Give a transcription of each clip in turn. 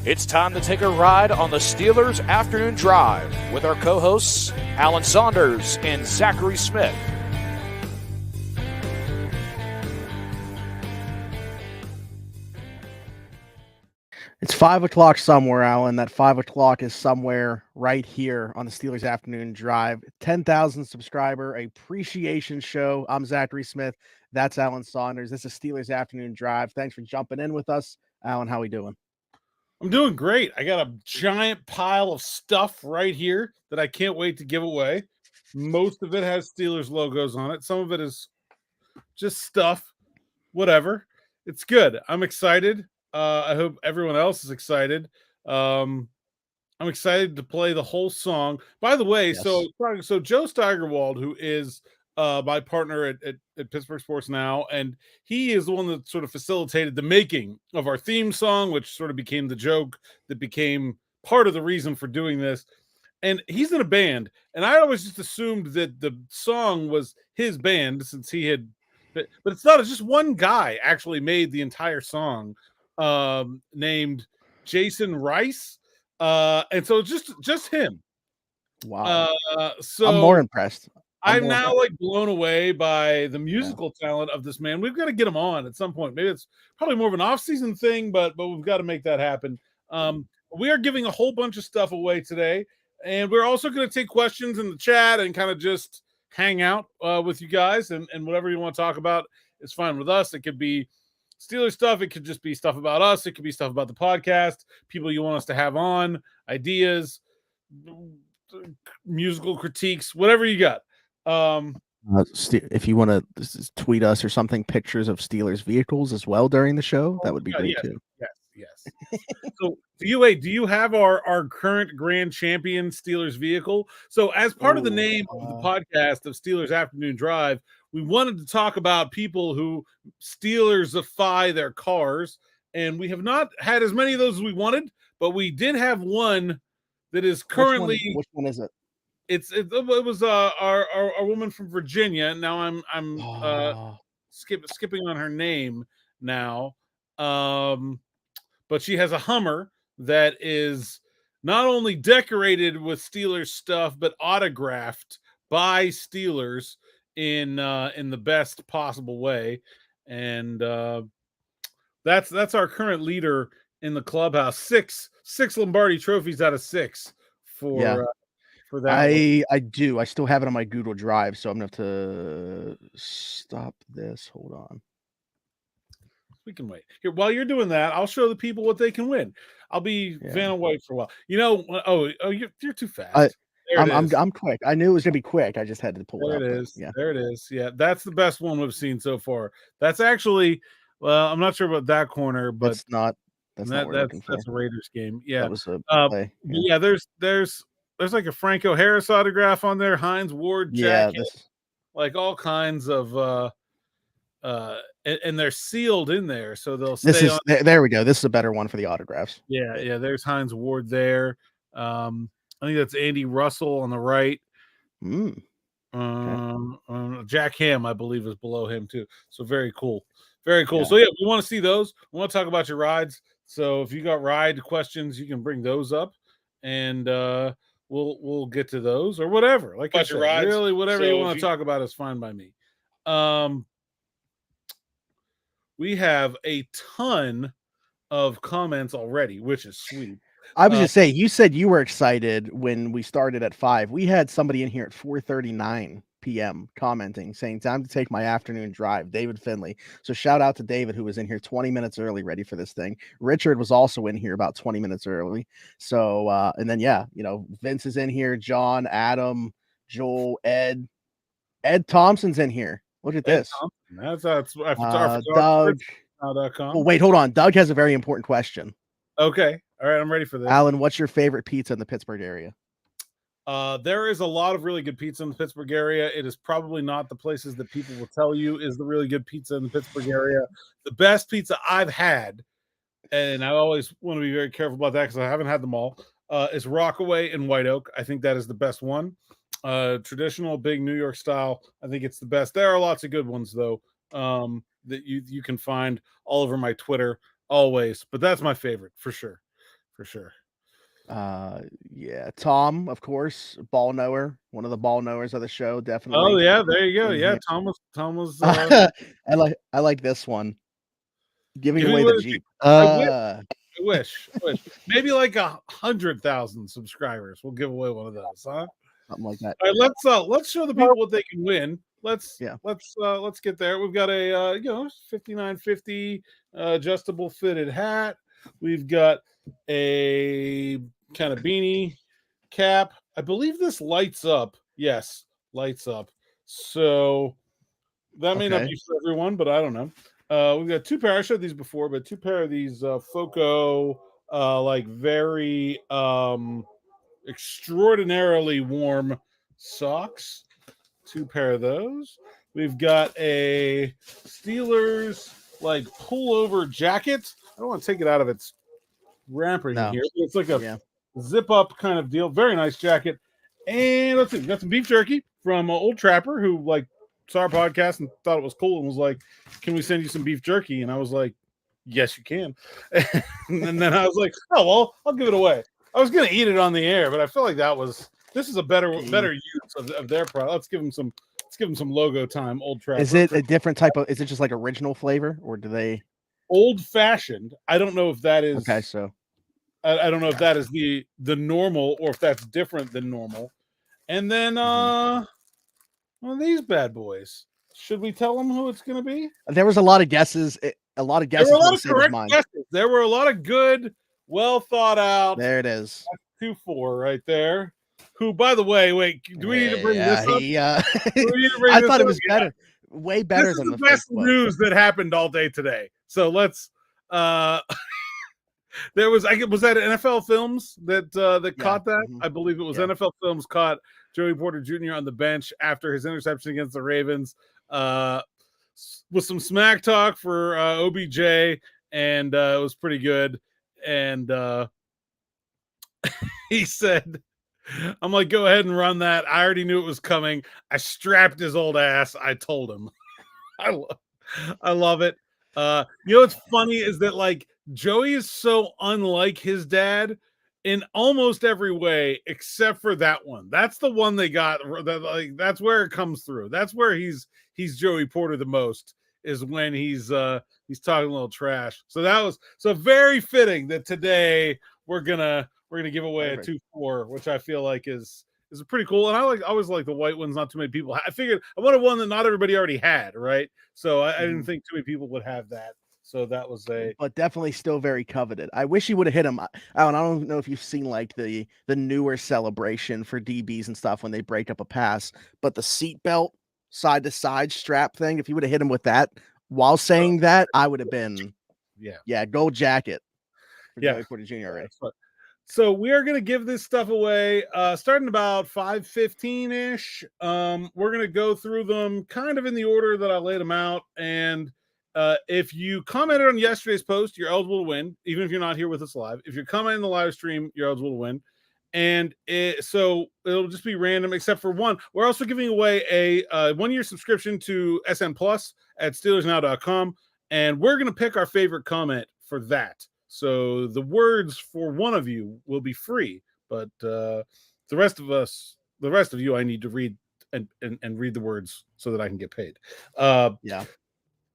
It's time to take a ride on the Steelers Afternoon Drive with our co-hosts Alan Saunders and Zachary Smith. It's 5 o'clock somewhere, Alan. That 5 o'clock is somewhere right here on the Steelers Afternoon Drive. 10,000 subscriber appreciation show. I'm Zachary Smith. That's Alan Saunders. This is Steelers Afternoon Drive. Thanks for jumping in with us. Alan, how we doing? I'm doing great. I got a giant pile of stuff right here that I can't wait to give away. Most of it has Steelers logos on it. Some of it is just stuff, whatever. It's good. I'm excited. I hope everyone else is excited. I'm excited to play the whole song. By the way, Yes. so Joe Steigerwald, who is my partner at Pittsburgh Sports Now, and he is the one that sort of facilitated the making of our theme song, which sort of became the joke that became part of the reason for doing this. And he's in a band, and I always just assumed that the song was his band since he had, but it's not. It's just one guy actually made the entire song, named Jason Rice, and so it's just him. Wow. So I'm more impressed. I'm now like blown away by the musical talent of this man. We've got to get him on at some point. Maybe it's probably more of an off-season thing, but we've got to make that happen. We are giving a whole bunch of stuff away today, and we're also going to take questions in the chat and kind of just hang out with you guys, and whatever you want to talk about is fine with us. It could be Steelers stuff. It could just be stuff about us. It could be stuff about the podcast, people you want us to have on, ideas, musical critiques, whatever you got. If you want to tweet us or something, pictures of Steelers vehicles as well during the show, that would be great too. Yes. So, do you have our current grand champion Steelers vehicle? So, as part of the name of the podcast of Steelers Afternoon Drive, we wanted to talk about people who Steelersify their cars, and we have not had as many of those as we wanted, but we did have one that is currently. Which one is it? It was our woman from Virginia. Now I'm skipping on her name now. But she has a Hummer that is not only decorated with Steelers stuff, but autographed by Steelers in the best possible way. And that's our current leader in the clubhouse. Six Lombardi trophies out of 6 for that. I do. I still have it on my Google Drive, so I'm gonna have to stop this. Hold on. We can wait. Here, while you're doing that, I'll show the people what they can win. I'll be Vanna White for a while. You're too fast. I'm quick. I knew it was gonna be quick. I just had to pull it up. There it is. Yeah. There it is. Yeah, that's the best one we've seen so far. That's actually, well, I'm not sure about that corner, but that's not a Raiders game. Yeah. That was a play. Yeah, there's like a Franco Harris autograph on there, Hines Ward jacket, like all kinds of and they're sealed in there, so they'll stay on. There we go. This is a better one for the autographs. Yeah. There's Hines Ward there. I think that's Andy Russell on the right. Jack Ham, I believe, is below him too. So very cool. Very cool. Yeah. So we want to see those. We want to talk about your rides. So if you got ride questions, you can bring those up, and we'll get to those or whatever. Like I said, really, whatever you want to talk about is fine by me. We have a ton of comments already, which is sweet. I was just saying, you said you were excited when we started at 5. We had somebody in here at 4:39 p.m. commenting, saying, time to take my afternoon drive, David Finley. So shout out to David, who was in here 20 minutes early, ready for this thing. Richard was also in here about 20 minutes early. So, and then, Vince is in here, John, Adam, Joel, Ed Thompson's in here. Look at this. That's Doug. Well, wait, hold on. Doug has a very important question. Okay. All right. I'm ready for this. Alan, what's your favorite pizza in the Pittsburgh area? There is a lot of really good pizza in the Pittsburgh area. It is probably not the places that people will tell you is the really good pizza in the Pittsburgh area. The best pizza I've had, and I always want to be very careful about that because I haven't had them all, is Rockaway in White Oak. I think that is the best one. Traditional, big New York style. I think it's the best. There are lots of good ones, though, that you can find all over my Twitter always. But that's my favorite for sure. for sure. Yeah, Tom, of course, ball knower, one of the ball knowers of the show, definitely. Oh yeah, there you go. in Yeah, here. Tom was I like this one. Giving away giving the away Jeep. I wish. Maybe like 100,000 subscribers. We'll give away one of those, huh? Something like that. All right, let's show the people what they can win. Let's get there. We've got a 5950 adjustable fitted hat. We've got a kind of beanie cap. I believe this lights up. Yes, lights up. So that may not be for everyone, but I don't know. We've got 2 pair. I showed these before, but 2 pair of these Foco like very extraordinarily warm socks. 2 pair of those. We've got a Steelers like pullover jacket. I don't want to take it out of its wrapping here. It's like a zip up kind of deal. Very nice jacket. And let's see, we got some beef jerky from Old Trapper, who like saw our podcast and thought it was cool and was like, "Can we send you some beef jerky?" And I was like, "Yes, you can." And then I was like, "Oh well, I'll give it away." I was gonna eat it on the air, but I feel like this is a better use of their product. Let's give them some logo time. Old Trapper. Is it a different type of? Is it just like original flavor, or do they? Old fashioned. I don't know if that is okay. So I don't know if that is the normal or if that's different than normal. And then these bad boys. Should we tell them who it's going to be? There was a lot of guesses. There were a lot of correct guesses. There were a lot of good, well thought out. There it is. 2-4 right there. Who, by the way, wait, do we need to bring this up? I thought it was better. Way better than the best news that happened all day today. So let's there was that NFL Films that caught that. I believe it was NFL Films caught Joey Porter Jr. on the bench after his interception against the Ravens, with some smack talk for OBJ, and it was pretty good. And he said, "I'm like, go ahead and run that. I already knew it was coming. I strapped his old ass. I told him." I love it. What's funny is that like Joey is so unlike his dad in almost every way except for that one. That's the one they got. That's where it comes through. That's where he's Joey Porter the most, is when he's talking a little trash. So that was very fitting that today we're gonna give away a 2-4, which I feel like is pretty cool. And I always like the white ones. Not too many people. I figured I wanted one that not everybody already had, right? So I didn't think too many people would have that. So that was but definitely still very coveted. I wish he would have hit him. I don't know if you've seen like the newer celebration for DBs and stuff when they break up a pass, but the seatbelt side to side strap thing. If you would have hit him with that while saying that, I would have been gold jacket. For Joey Porter Jr. Already. So we are going to give this stuff away starting about 5:15-ish. We're going to go through them kind of in the order that I laid them out. And if you commented on yesterday's post, you're eligible to win, even if you're not here with us live. If you're commenting in the live stream, you're eligible to win. And so it'll just be random, except for one. We're also giving away a 1-year subscription to SN Plus at SteelersNow.com. And we're going to pick our favorite comment for that. So the words for one of you will be free, but the rest of you, I need to read and read the words so that I can get paid.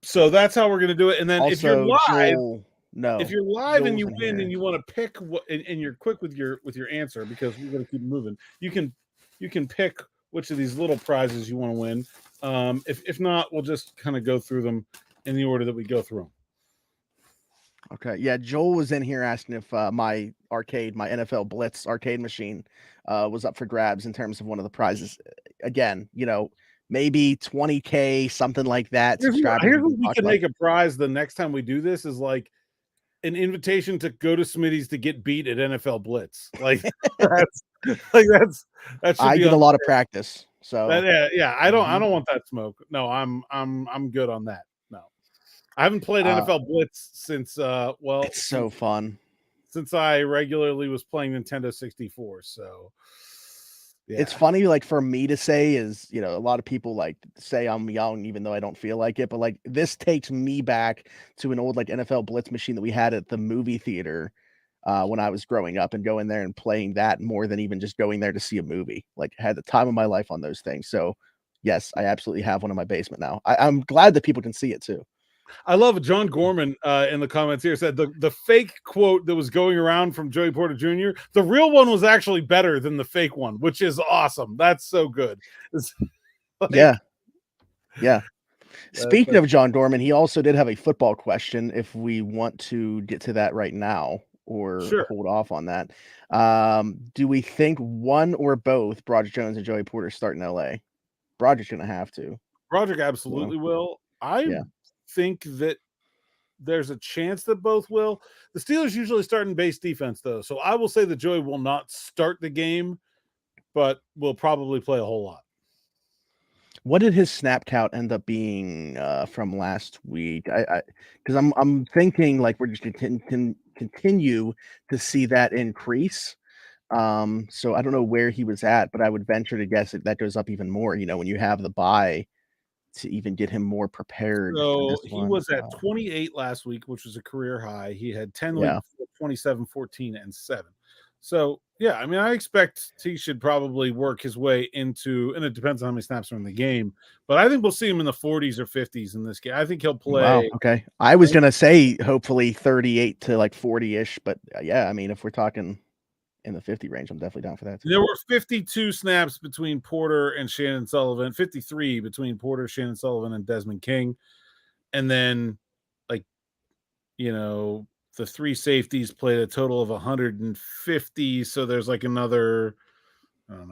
So that's how we're going to do it. And then also, if you're live, if you're live and you win and you want to pick what, and you're quick with your answer, because we're going to keep moving, you can pick which of these little prizes you want to win. If not, we'll just kind of go through them in the order that we go through them. Okay. Yeah. Joel was in here asking if my NFL Blitz arcade machine was up for grabs in terms of one of the prizes. Again, maybe 20K, something like that. Here's what we can make a prize the next time we do this is like an invitation to go to Smitty's to get beat at NFL Blitz. Like that's I get a lot of practice. So I don't want that smoke. No, I'm good on that. I haven't played NFL Blitz since it's so fun. Since I regularly was playing Nintendo 64. So it's funny, like for me to say is, a lot of people like say I'm young, even though I don't feel like it. But like this takes me back to an old like NFL Blitz machine that we had at the movie theater when I was growing up, and going there and playing that more than even just going there to see a movie. Like, I had the time of my life on those things. So yes, I absolutely have one in my basement now. I'm glad that people can see it too. I love it. John Gorman in the comments here said the fake quote that was going around from Joey Porter Jr., the real one was actually better than the fake one, which is awesome. That's so good. Like, yeah. Speaking of John Gorman, he also did have a football question if we want to get to that right now or hold off on that. Do we think one or both Broderick Jones and Joey Porter start in LA? Broderick's going to have to. Broderick absolutely will. I think that there's a chance that both will. The Steelers usually start in base defense, though. So I will say that Joey will not start the game, but will probably play a whole lot. What did his snap count end up being from last week? Because I'm thinking like we're just can continue to see that increase. So I don't know where he was at, but I would venture to guess that goes up even more. When you have the bye, to even get him more prepared. So he was at 28 last week, which was a career high. He had 10 weeks, 27, 14, and 7. So, yeah, I mean, I expect he should probably work his way into, and it depends on how many snaps are in the game, but I think we'll see him in the 40s or 50s in this game. I think he'll play. Wow, okay. I was going to say hopefully 38 to like 40-ish, but yeah, I mean, if we're talking in the 50 range, I'm definitely down for that too. There were 52 snaps between Porter and Shannon Sullivan, 53 between Porter, Shannon Sullivan, and Desmond King. And then, the 3 safeties played a total of 150. So there's like another,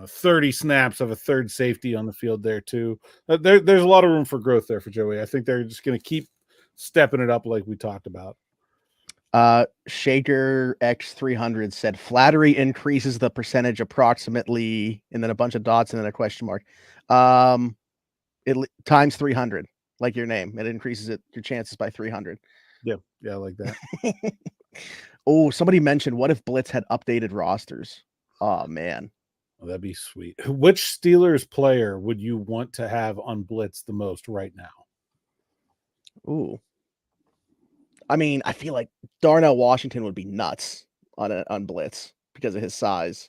30 snaps of a third safety on the field there too. There's a lot of room for growth there for Joey. I think they're just going to keep stepping it up like we talked about. Shaker X300 said flattery increases the percentage approximately, and then a bunch of dots and then a question mark. It times 300, like your name. It increases your chances by 300. Yeah, I like that. Oh, somebody mentioned, what if Blitz had updated rosters? Oh man. Oh, that'd be sweet. Which Steelers player would you want to have on Blitz the most right now? Ooh. I mean, I feel like Darnell Washington would be nuts on Blitz because of his size.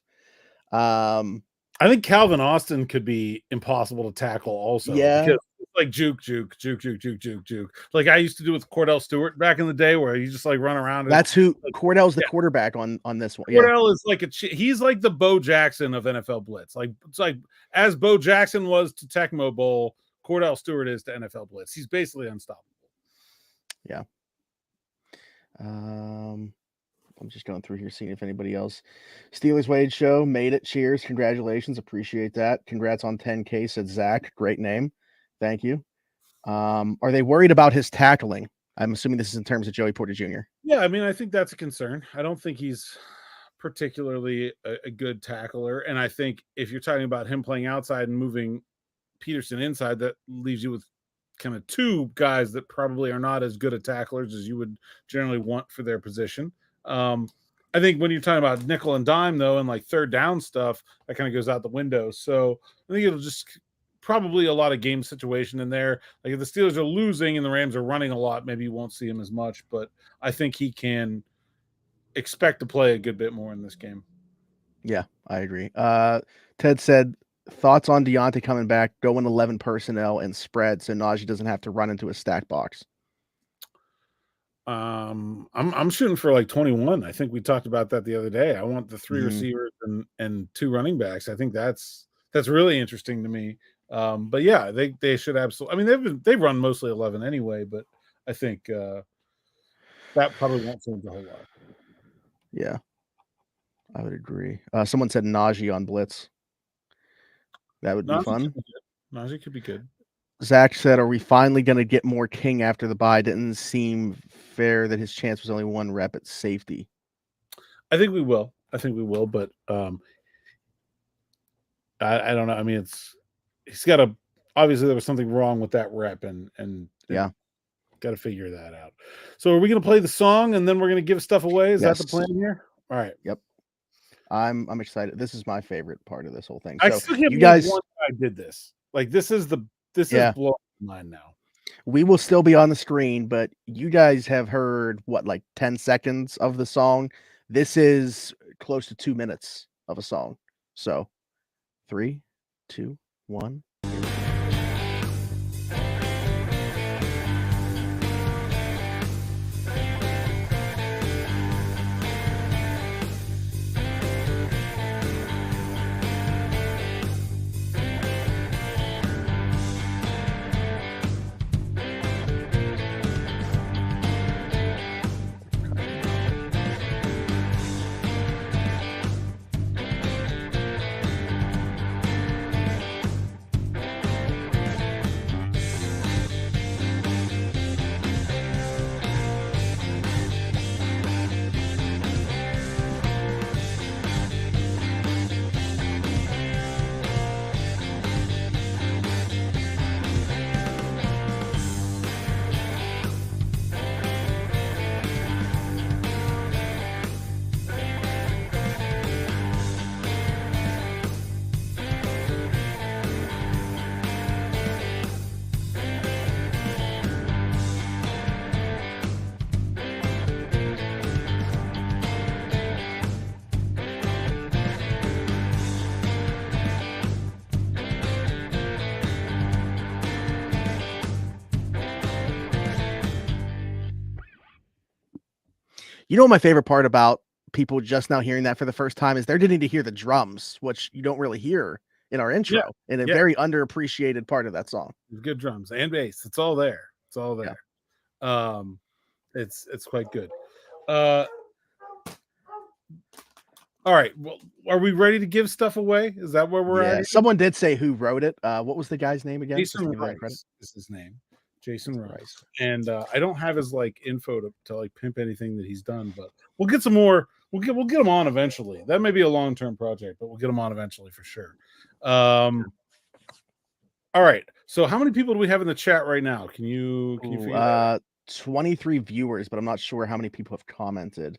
I think Calvin Austin could be impossible to tackle also. Yeah. Because it's like juke. Like I used to do with Cordell Stewart back in the day, where you just like run around. That's who Cordell's the quarterback on this one. Cordell is like he's like the Bo Jackson of NFL Blitz. Like it's like as Bo Jackson was to Tecmo Bowl, Cordell Stewart is to NFL Blitz. He's basically unstoppable. Yeah. I'm just going through here, seeing if anybody else. Steelers Wade Show made it. Cheers. Congratulations. Appreciate that. Congrats on 10K, said Zach. Great name. Thank you. Are they worried about his tackling? I'm assuming this is in terms of Joey Porter Jr. Yeah, I mean, I think that's a concern. I don't think he's particularly a good tackler. And I think if you're talking about him playing outside and moving Peterson inside, that leaves you with kind of 2 guys that probably are not as good at tacklers as you would generally want for their position. I think when you're talking about nickel and dime, though, and like third down stuff, that kind of goes out the window. So I think it'll just probably a lot of game situation in there. Like if the Steelers are losing and the Rams are running a lot, maybe you won't see him as much, but I think he can expect to play a good bit more in this game. Yeah, I agree. Ted said, thoughts on Deontay coming back, going 11 personnel and spread so Najee doesn't have to run into a stack box. I'm shooting for like 21. I think we talked about that the other day. I want the 3 receivers and 2 running backs. I think that's really interesting to me. But yeah, they should absolutely. I mean, they've run mostly 11 anyway, but I think that probably won't change a whole lot. Yeah, I would agree. Someone said Najee on Blitz. That would be fun. Najee could be good. Zach said, are we finally going to get more King after the bye? Didn't seem fair that his chance was only 1 rep at safety. I think we will, but I don't know. I mean, he's got to, obviously there was something wrong with that rep and yeah, got to figure that out. So are we going to play the song and then we're going to give stuff away? Is that the plan here? All right. Yep. I'm excited. This is my favorite part of this whole thing. I so still can't you guys, one guy did this. Like this is blowing my mind now. We will still be on the screen, but you guys have heard what, like 10 seconds of the song. This is close to 2 minutes of a song. So 3, 2, 1. You know what my favorite part about people just now hearing that for the first time is they're getting to hear the drums, which you don't really hear in our intro, and a very underappreciated part of that song. Good drums and bass. It's all there. It's all there. Yeah. It's quite good. All right. Well, are we ready to give stuff away? Is that where we're at? Someone did say who wrote it. What was the guy's name again? Jason Rice is his name. Jason Rice. And I don't have his info to like pimp anything that he's done, but we'll get some more. We'll get him on eventually. That may be a long-term project, but we'll get him on eventually for sure. All right. So how many people do we have in the chat right now? Can you figure that out? 23 viewers, but I'm not sure how many people have commented.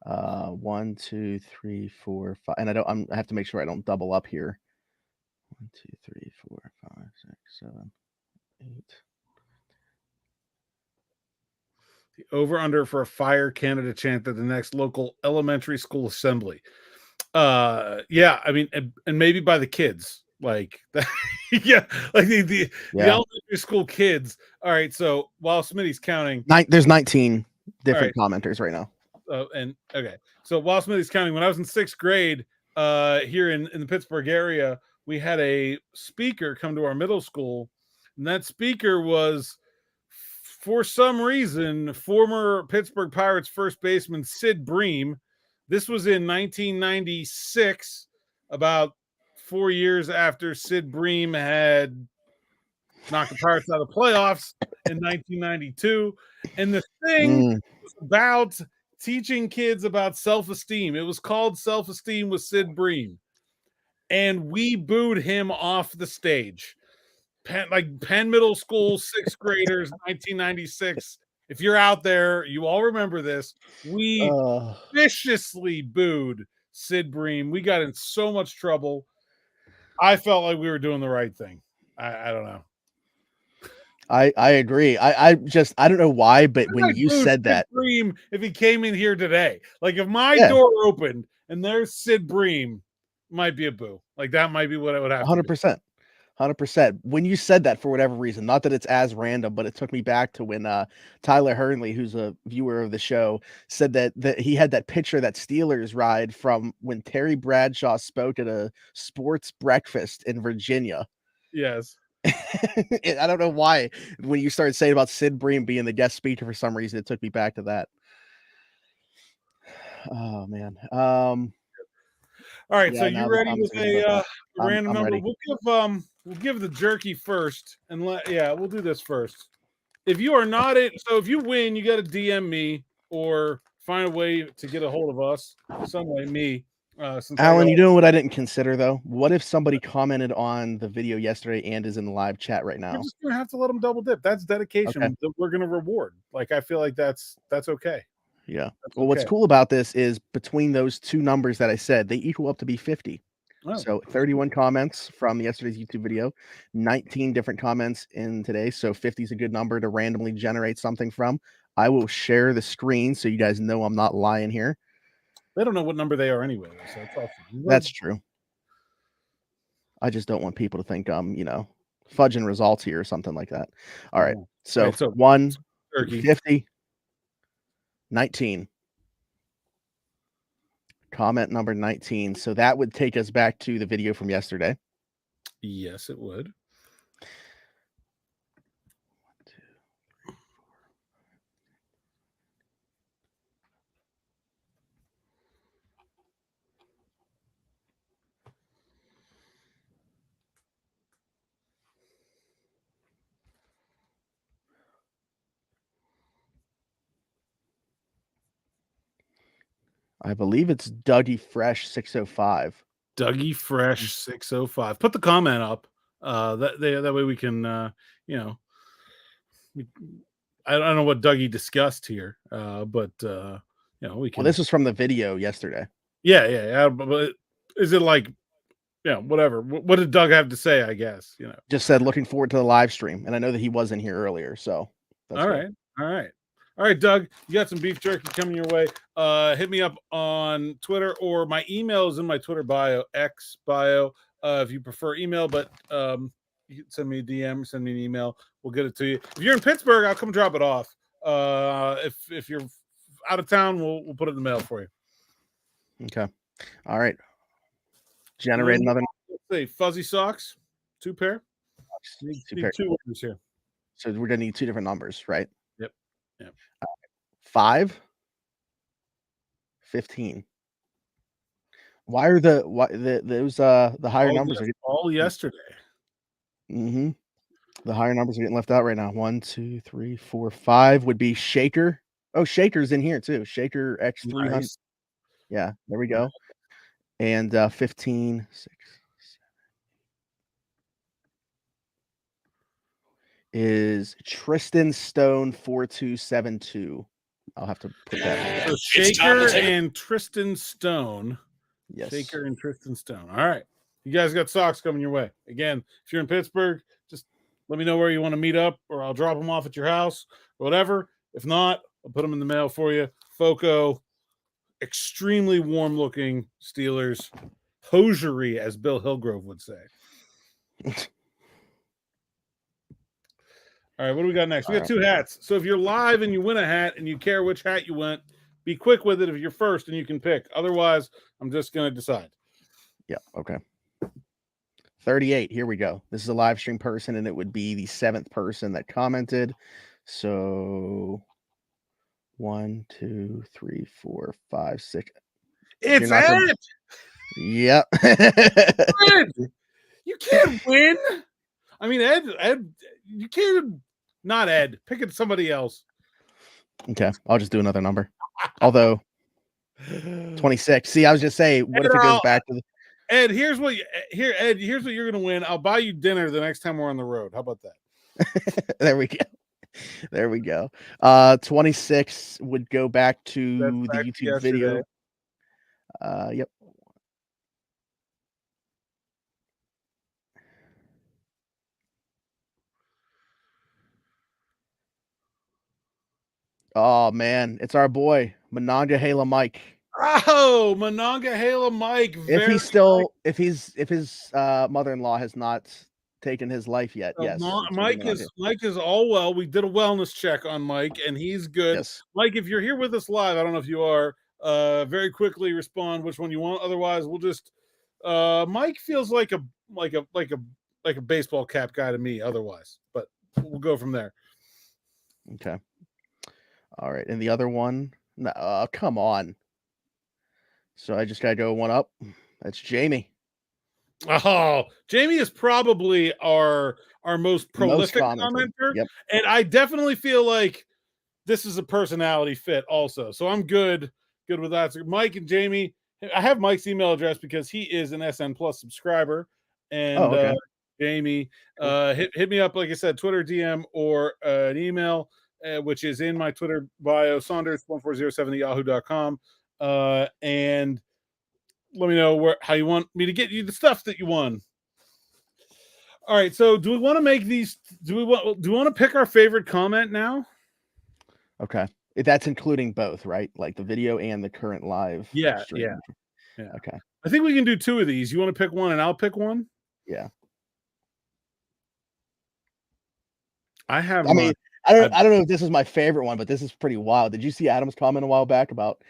1, 2, 3, 4, 5, and I have to make sure I don't double up here. 1, 2, 3, 4, 5, 6, 7, 8. The over-under for a fire Canada chant at the next local elementary school assembly. Yeah, I mean, and maybe by the kids, like the elementary school kids. All right, so while Smitty's counting, there's 19 different commenters right now. So while Smitty's counting, when I was in 6th grade, here in the Pittsburgh area, we had a speaker come to our middle school, and that speaker was, for some reason, former Pittsburgh Pirates first baseman Sid Bream. This was in 1996, about 4 years after Sid Bream had knocked the Pirates out of the playoffs in 1992. And the thing was about teaching kids about self-esteem. It was called Self-Esteem with Sid Bream. And we booed him off the stage. Penn Middle School, 6th graders, 1996. If you're out there, you all remember this. We viciously booed Sid Bream. We got in so much trouble. I felt like we were doing the right thing. I don't know. I agree. I don't know why, but when you said that, Bream, if he came in here today, like if my door opened and there's Sid Bream, might be a boo. Like that might be what I would have. 100%. 100%. When you said that, for whatever reason, not that it's as random, but it took me back to when Tyler Hernley, who's a viewer of the show, said that he had that picture, that Steelers ride from when Terry Bradshaw spoke at a sports breakfast in Virginia. Yes. I don't know why. When you started saying about Sid Bream being the guest speaker, for some reason, it took me back to that. Oh man. All right, so you ready with a random number? Ready. We'll give the jerky first, and we'll do this first. If you are not so if you win, you got to DM me or find a way to get a hold of us some way. Me, Alan, you know what I didn't consider though? What if somebody commented on the video yesterday and is in the live chat right now? We're just gonna have to let them double dip. That's dedication that we're gonna reward. Like I feel like that's okay. Yeah. Well, what's cool about this is between those two numbers that I said, they equal up to be 50. Oh. So 31 comments from yesterday's YouTube video, 19 different comments in today. So 50 is a good number to randomly generate something from. I will share the screen so you guys know I'm not lying here. They don't know what number they are anyway, so it's all fine. That's true. I just don't want people to think I'm, fudging results here or something like that. All right. So, right, so 1 turkey. 50, 19. Comment number 19. So that would take us back to the video from yesterday. Yes, it would. I believe it's Dougie Fresh 605. Dougie Fresh 605. Put the comment up. That way we can, I don't know what Dougie discussed here, but we can. Well, this was from the video yesterday. Yeah. But is it like, whatever? What did Doug have to say? I guess Just said looking forward to the live stream, and I know that he was in here earlier. So that's all right, Doug. You got some beef jerky coming your way. Hit me up on Twitter, or my email is in my Twitter bio, X bio. If you prefer email, but you can send me a DM, send me an email. We'll get it to you. If you're in Pittsburgh, I'll come drop it off. If you're out of town, we'll put it in the mail for you. Okay. All right. Generate another. Let's see, fuzzy socks, 2 pair. Need Two orders here. So we're gonna need 2 different numbers, right? Yep. 5, 15. Why are those the higher numbers? All yesterday. Mm-hmm. The higher numbers are getting left out right now. 1, 2, 3, 4, 5 would be Shaker. Oh, Shaker's in here too. Shaker X300. Nice. Yeah, there we go. And 15, 6, 7 is Tristan Stone 4272. I'll have to put that in. So Shaker and Tristan Stone. Yes. Shaker and Tristan Stone. All right. You guys got socks coming your way. Again, if you're in Pittsburgh, just let me know where you want to meet up, or I'll drop them off at your house or whatever. If not, I'll put them in the mail for you. Foco, extremely warm-looking Steelers hosiery, as Bill Hillgrove would say. All right, what do we got next? We got 2 hats. So if you're live and you win a hat and you care which hat you want, be quick with it if you're first and you can pick. Otherwise, I'm just going to decide. Yeah, okay. 38, here we go. This is a live stream person, and it would be the 7th person that commented. So 1, 2, 3, 4, 5, 6. It's Ed! Yep. Ed! You can't win! I mean, Ed, you can't. Not Ed. Pick it somebody else. Okay, I'll just do another number. Although 26. See, I was just saying, what if it goes back to the Ed? Here's what you're gonna win. I'll buy you dinner the next time we're on the road. How about that? There we go. 26 would go back to the YouTube video. Yep. Oh man, it's our boy Monongahela Mike. Oh, Monongahela Mike. If his mother-in-law has not taken his life yet. Yes. Mike is all well. We did a wellness check on Mike, and he's good. Yes. Mike, if you're here with us live, I don't know if you are, very quickly respond which one you want. Otherwise, we'll just Mike feels like a baseball cap guy to me otherwise, but we'll go from there. Okay. All right. And the other one, no, come on. So I just got to go one up. That's Jamie. Oh, Jamie is probably our most prolific commenter. Yep. And I definitely feel like this is a personality fit also. So I'm good with that. So Mike and Jamie, I have Mike's email address because he is an SN Plus subscriber. And Jamie, hit me up, like I said, Twitter DM or an email, which is in my Twitter bio, Saunders1407@yahoo.com. And let me know how you want me to get you the stuff that you won. All right. So do we want to make these? Do we want to pick our favorite comment now? Okay. That's including both, right? Like the video and the current live stream. Yeah. Okay. I think we can do 2 of these. You want to pick one and I'll pick one? Yeah. I have I mean, I don't know if this is my favorite one, but this is pretty wild. Did you see Adam's comment a while back about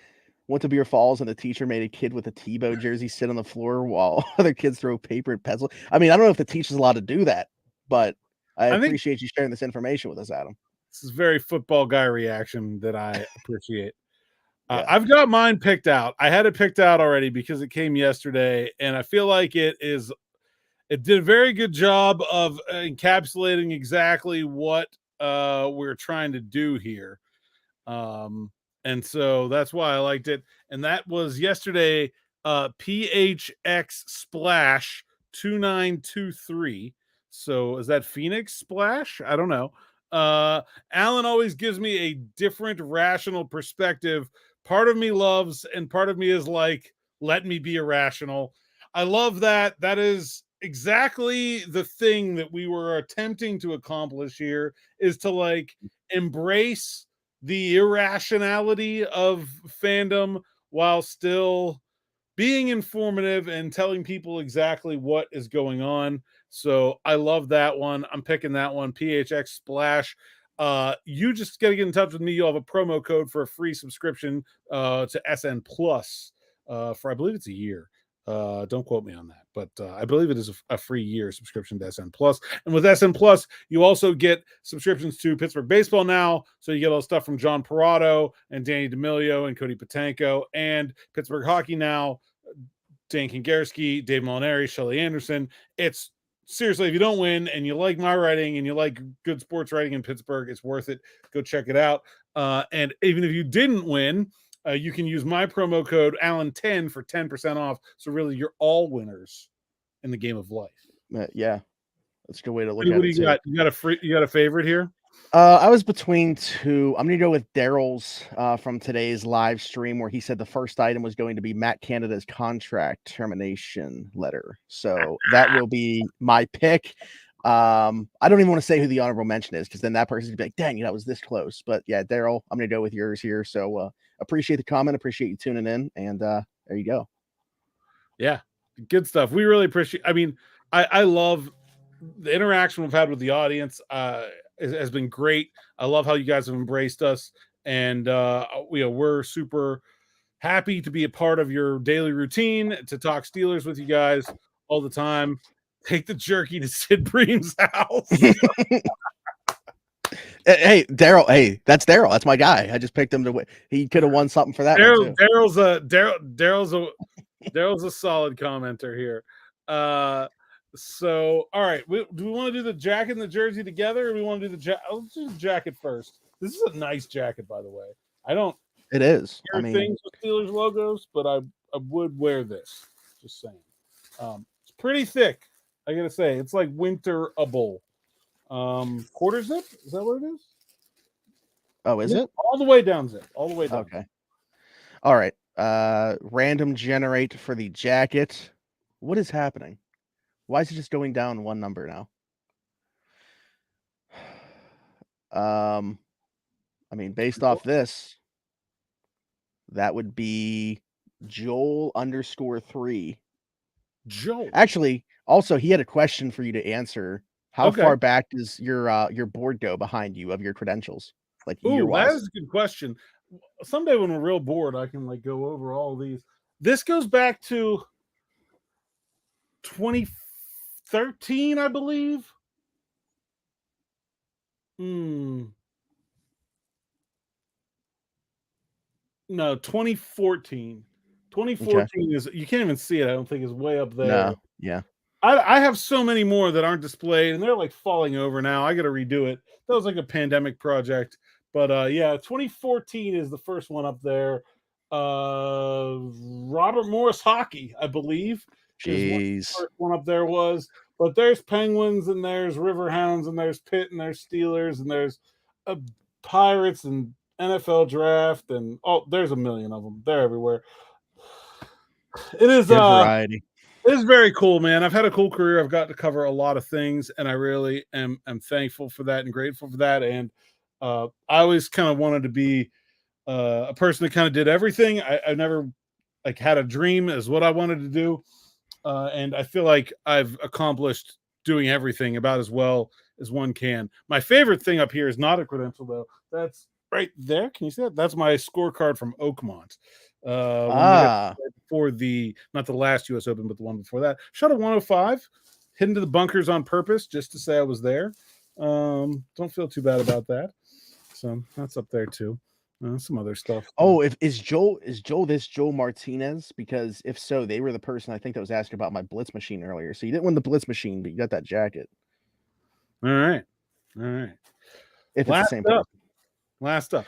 went to Beer Falls and the teacher made a kid with a Tebow jersey sit on the floor while other kids throw paper and pencil? I mean, I don't know if the teacher's allowed to do that, but I appreciate you sharing this information with us, Adam. This is very football guy reaction that I appreciate. Yeah. I've got mine picked out. I had it picked out already because it came yesterday, and I feel like it did a very good job of encapsulating exactly what we're trying to do here. And so that's why I liked it. And that was yesterday, PHX Splash 2923. So is that Phoenix Splash? I don't know. Alan always gives me a different rational perspective. Part of me loves, and part of me is like, let me be irrational. I love that. That is exactly the thing that we were attempting to accomplish here, is to like embrace the irrationality of fandom while still being informative and telling people exactly what is going on. So I love that one. I'm picking that one, PHX Splash. You just got to get in touch with me. You'll have a promo code for a free subscription to SN Plus for, I believe it's a year. Don't quote me on that, but I believe it is a free year subscription to SN Plus. And with SN Plus, you also get subscriptions to Pittsburgh Baseball Now. So you get all the stuff from John Parado and Danny DeMilio and Cody Patanko, and Pittsburgh Hockey Now, Dan Kingarski, Dave Molinari, Shelley Anderson. It's seriously, if you don't win and you like my writing and you like good sports writing in Pittsburgh, it's worth it. Go check it out. And even if you didn't win, you can use my promo code Allen10 for 10% off. So really, you're all winners in the game of life. Yeah, that's a good way to look at it. What do you got? You got a favorite here? I was between two. I'm going to go with Daryl's from today's live stream, where he said the first item was going to be Matt Canada's contract termination letter. So that will be my pick. I don't even want to say who the honorable mention is, because then that person's be like, dang, that was this close. But yeah, Daryl, I'm going to go with yours here. So appreciate the comment. Appreciate you tuning in. And there you go. Yeah, good stuff. We really appreciate, I mean, I love the interaction we've had with the audience. Has been great. I love how you guys have embraced us, and we're super happy to be a part of your daily routine, to talk Steelers with you guys all the time. Take the jerky to Sid Bream's house. Hey, Daryl. Hey, that's Daryl. That's my guy. I just picked him to win. He could have won something for that. Daryl's a solid commenter here. So, all right. Do we want to do the jacket and the jersey together, or do we want to do the jacket? Let's do the jacket first. This is a nice jacket, by the way. It is. I mean, things with Steelers logos, but I would wear this. Just saying. It's pretty thick. I gotta say, it's like winterable. Quarter zip. Is that what it is? Oh, is it all the way down zip? All the way down. Okay. All right. Random generate for the jacket. What is happening? Why is it just going down one number now? I mean, based off this, that would be Joel_3. Joel. Actually, also, he had a question for you to answer. How far back does your board go behind you of your credentials? Like, that is a good question. Someday when we're real bored, I can like go over all of these. This goes back to 2013, I believe. No, 2014. 2014 is, you can't even see it. I don't think is way up there. No, yeah. I have so many more that aren't displayed, and they're like falling over now. I got to redo it. That was like a pandemic project. But yeah, 2014 is the first one up there. Robert Morris Hockey, I believe. Jeez. The first one up there was. But there's Penguins, and there's Riverhounds, and there's Pitt, and there's Steelers, and there's Pirates, and NFL Draft, and there's a million of them. They're everywhere. It is variety. It is very cool, man. I've had a cool career. I've got to cover a lot of things, and I really am thankful for that and grateful for that. And I always kind of wanted to be a person that kind of did everything. I never like had a dream as what I wanted to do, and I feel like I've accomplished doing everything about as well as one can. My favorite thing up here is not a credential though. That's right there. Can you see that? That's my scorecard from Oakmont. For the not the last U.S. Open, but the one before that. Shot a 105, hidden to the bunkers on purpose just to say I was there. Don't feel too bad about that. So that's up there too. Some other stuff. Oh, is Joe this Joe Martinez? Because if so, they were the person I think that was asking about my Blitz machine earlier. So you didn't win the Blitz machine, but you got that jacket. All right. If it's the same person. Last up.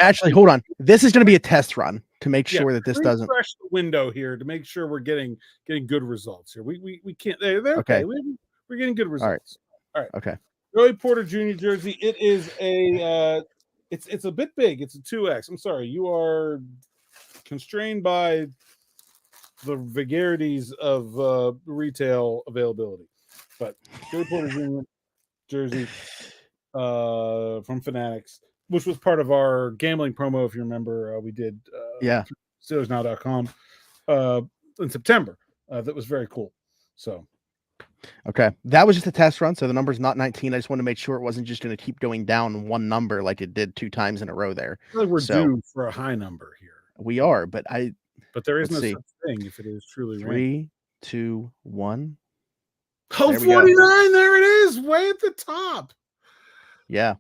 Actually, hold on. This is going to be a test run to make sure that this doesn't refresh the window here to make sure we're getting good results here. We can't. They're okay. We're getting good results. All right. Okay. Joey Porter Jr. jersey. It is a. It's a bit big. It's a 2X. I'm sorry. You are constrained by the vagaries of retail availability, but Joey Porter Jr. jersey from Fanatics, which was part of our gambling promo. If you remember, we did SteelersNow.com in September. That was very cool. So. Okay, that was just a test run, so the number's not 19. I just want to make sure it wasn't just going to keep going down one number like it did 2 times in a row there. I feel like we're due for a high number here. We are, but there is no such thing if it is truly 3, 2, 1. Oh, 49! There it is, way at the top. Yeah.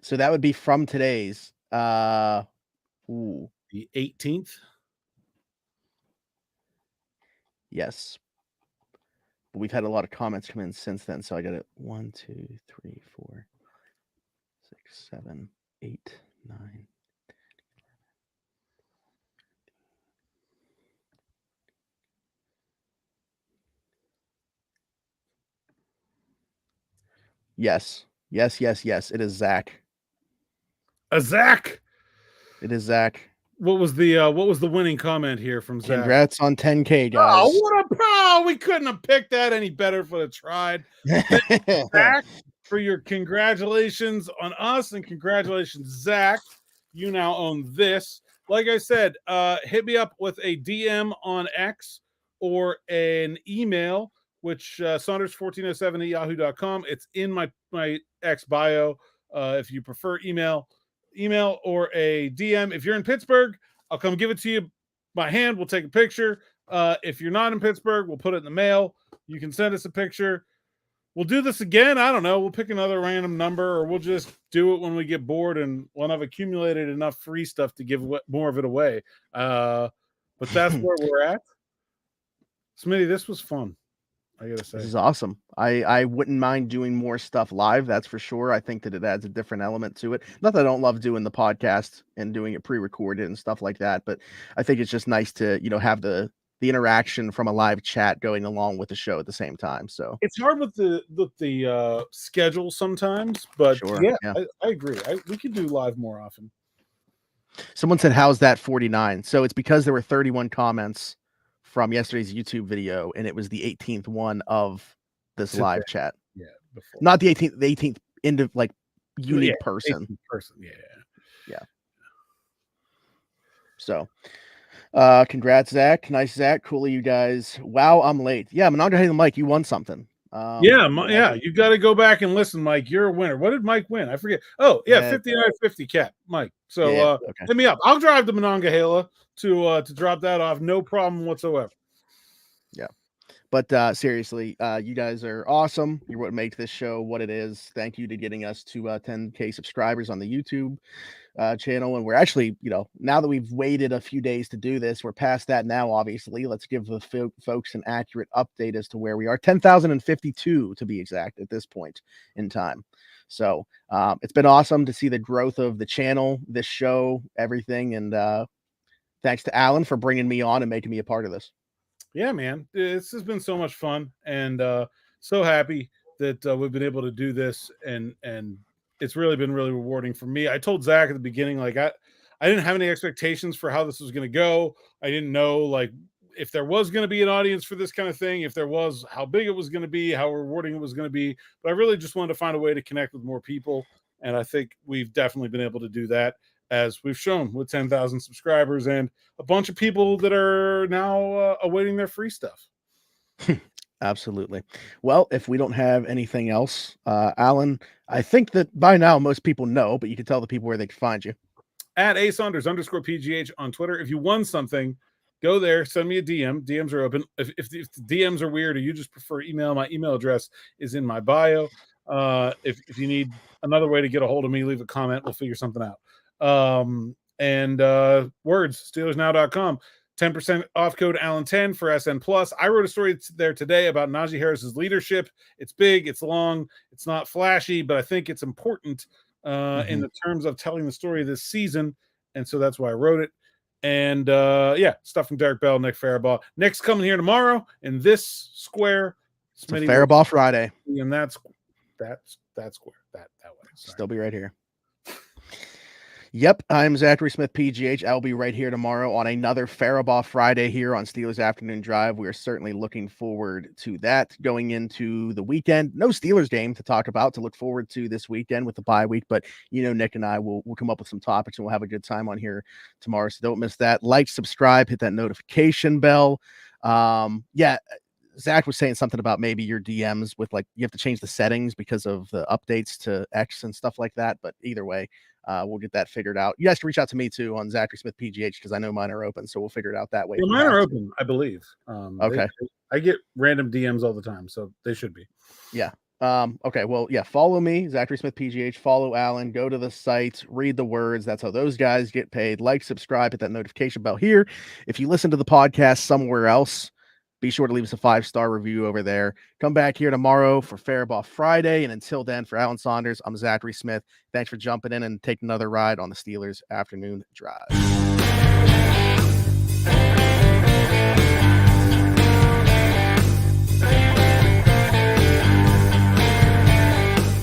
So that would be from today's. The 18th. Yes. But we've had a lot of comments come in since then, so I got it 1, 2, 3, 4, 6, 7, 8, 9. Yes. It is Zach. A Zach. It is Zach. What was the winning comment here from Zach? Congrats on 10K, guys. Oh, what a pal! We couldn't have picked that any better if I tried. Zach, for your congratulations on us, and congratulations, Zach. You now own this. Like I said, hit me up with a DM on X or an email, which Saunders1407 at yahoo.com. It's in my X bio. If you prefer email or a DM. If you're in Pittsburgh, I'll come give it to you by hand. We'll take a picture. If you're not in Pittsburgh, we'll put it in the mail. You can send us a picture. We'll do this again. I don't know. We'll pick another random number, or we'll just do it when we get bored and when I've accumulated enough free stuff to give more of it away. But that's where we're at. Smitty, this was fun. I gotta say, this is awesome. I wouldn't mind doing more stuff live. That's for sure. I think that it adds a different element to it. Not that I don't love doing the podcast and doing it pre-recorded and stuff like that, but I think it's just nice to, have the interaction from a live chat going along with the show at the same time. So it's hard with the schedule sometimes, but sure, I agree. We could do live more often. Someone said, "How's that 49?" So it's because there were 31 comments from yesterday's YouTube video, and it was the 18th one of this live chat. Yeah, before. Not the 18th. The 18th unique person. Yeah. So, congrats, Zach. Nice, Zach. Cool, you guys. Wow, I'm late. Yeah, Monongahela Hayden Mike, you won something. You got to go back and listen, Mike. You're a winner. What did Mike win? I forget. Oh, yeah, 59.50 cap, Mike. So hit me up. I'll drive to Monongahela to drop that off. No problem whatsoever. Yeah. But seriously, you guys are awesome. You're what make this show what it is. Thank you to getting us to 10K subscribers on the YouTube channel. And we're actually, now that we've waited a few days to do this, we're past that now, obviously. Let's give the folks an accurate update as to where we are. 10,052 to be exact at this point in time. So it's been awesome to see the growth of the channel, this show, everything. And thanks to Alan for bringing me on and making me a part of this. Yeah, man, this has been so much fun, and so happy that we've been able to do this, and it's really been really rewarding for me. I told Zach at the beginning, like I didn't have any expectations for how this was going to go. I didn't know like if there was going to be an audience for this kind of thing, if there was, how big it was going to be, how rewarding it was going to be. But I really just wanted to find a way to connect with more people, and I think we've definitely been able to do that. as we've shown with 10,000 subscribers and a bunch of people that are now awaiting their free stuff. Absolutely. Well, if we don't have anything else, Alan, I think that by now most people know, but you can tell the people where they can find you. At @Saunders_PGH on Twitter. If you won something, go there, send me a DM. DMs are open. If the DMs are weird or you just prefer email, my email address is in my bio. If you need another way to get a hold of me, leave a comment. We'll figure something out. Words, SteelersNow.com. 10% off code Allen10 for SN Plus. I wrote a story there today about Najee Harris's leadership. It's big, it's long, it's not flashy, but I think it's important in the terms of telling the story this season. And so that's why I wrote it. And stuff from Derek Bell, Nick Farabaugh. Nick's coming here tomorrow in this square. It's a Farabaugh Friday. And that's square. That way. Sorry. Still be right here. Yep, I'm Zachary Smith, PGH. I'll be right here tomorrow on another Farabaugh Friday here on Steelers Afternoon Drive. We are certainly looking forward to that going into the weekend. No Steelers game to talk about, to look forward to this weekend with the bye week, but Nick and I will come up with some topics and we'll have a good time on here tomorrow, so don't miss that. Like, subscribe, hit that notification bell. Zach was saying something about maybe your DMs with you have to change the settings because of the updates to X and stuff like that, but either way, we'll get that figured out. You guys can reach out to me too on Zachary Smith PGH because I know mine are open, so we'll figure it out that way. Well, mine are open, I believe. Okay. I get random DMs all the time, so they should be. Yeah. Okay. Well, yeah. Follow me, Zachary Smith PGH. Follow Alan. Go to the site. Read the words. That's how those guys get paid. Like, subscribe, hit that notification bell here. If you listen to the podcast somewhere else, be sure to leave us a 5-star review over there. Come back here tomorrow for Farabaugh Friday. And until then, for Alan Saunders, I'm Zachary Smith. Thanks for jumping in and taking another ride on the Steelers Afternoon Drive.